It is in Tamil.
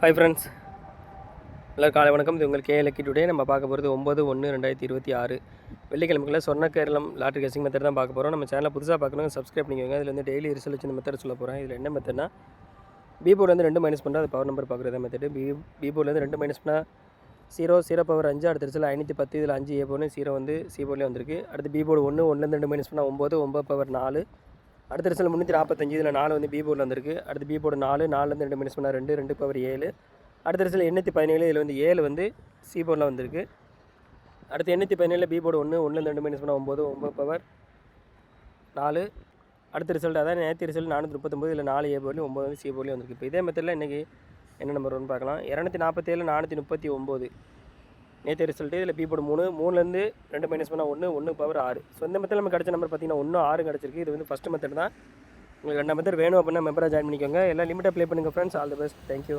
ஹாய் ஃப்ரெண்ட்ஸ், எல்லோரும் காலை வணக்கம். இது உங்கள் கேஎல்கி டுடே. நம்ம பார்க்க போகிறது 9/1/2026 வெள்ளிக்கிழமைக்குள்ள சொர்ண கேரளம் லாட்ரி கெஸிங் மெத்தட் தான் பார்க்க போகிறோம். நம்ம சேனலை புதுசாக பார்க்கணும், சப்ஸ்கிரைப் பண்ணிக்கோங்க. இதில் வந்து டெய்லி ரிசல்ட் வச்சு இந்த மெத்தட் சொல்ல போகிறேன். இதில் என்ன மெத்தட்னா, பீபோர்லேருந்து 2 மைனஸ் பண்ணால் அது பவர் நம்பர் பார்க்குறதா மெத்தட். பீபோர்லேருந்து 2 மைனஸ் பண்ணால் 0 பவர் 5, அடுத்த ரிசல்ட் 510. இதில் 5 ஏ போர்னு 0 வந்து சி போர்லேயே வந்திருக்கு. அடுத்து பீபோர்டு 1லேருந்து 2 மைனஸ் பண்ணால் 9 பவர் 4. அடுத்த ரிசல்ட் 345. இதில் 4 வந்து பீபோர்டில் வந்திருக்கு. அடுத்து பீபோர்டு 4லேருந்து 2 மைனஸ் பண்ணால் 2 பவர் 7. அடுத்த ரிசல்ட் 817. இதில் வந்து 7 வந்து சி போர்டில் வந்திருக்கு. அடுத்து 817 பி போர்டு 1லேருந்து 2 மைனஸ் பண்ணால் 9 பவர் 4. அடுத்த ரிசல்ட் அதான் நேற்று ரிசல்ட் 439. இதில் 4 ஏ போர்ட்லையும் 9 வந்து சி போர்ட்லேயும் வந்திருக்கு. இப்போ இதே மெத்தடில் இன்றைக்கி என்ன நம்பர் வரும்னு பார்க்கலாம். 247 439 நேற்று ரிசல்ட்டு. இதில் பி போர்டு 3லேருந்து 2 மைனஸ் பண்ணால் 1 பவர் 6. ஸோ இந்த மெத்தடில் நம்ம கிடச்ச நம்பர் பார்த்திங்கன்னா 1 6 கிடச்சிருக்கு. இது வந்து ஃபஸ்ட்டு மெத்தட் தான். உங்களுக்கு 2 மெத்தட் வேணும் அப்படின்னா மெம்பராக ஜாயின் பண்ணிக்கோங்க. எல்லாம் லிமிட்டாக ப்ளே பண்ணுங்கள் friends. All the best. Thank you.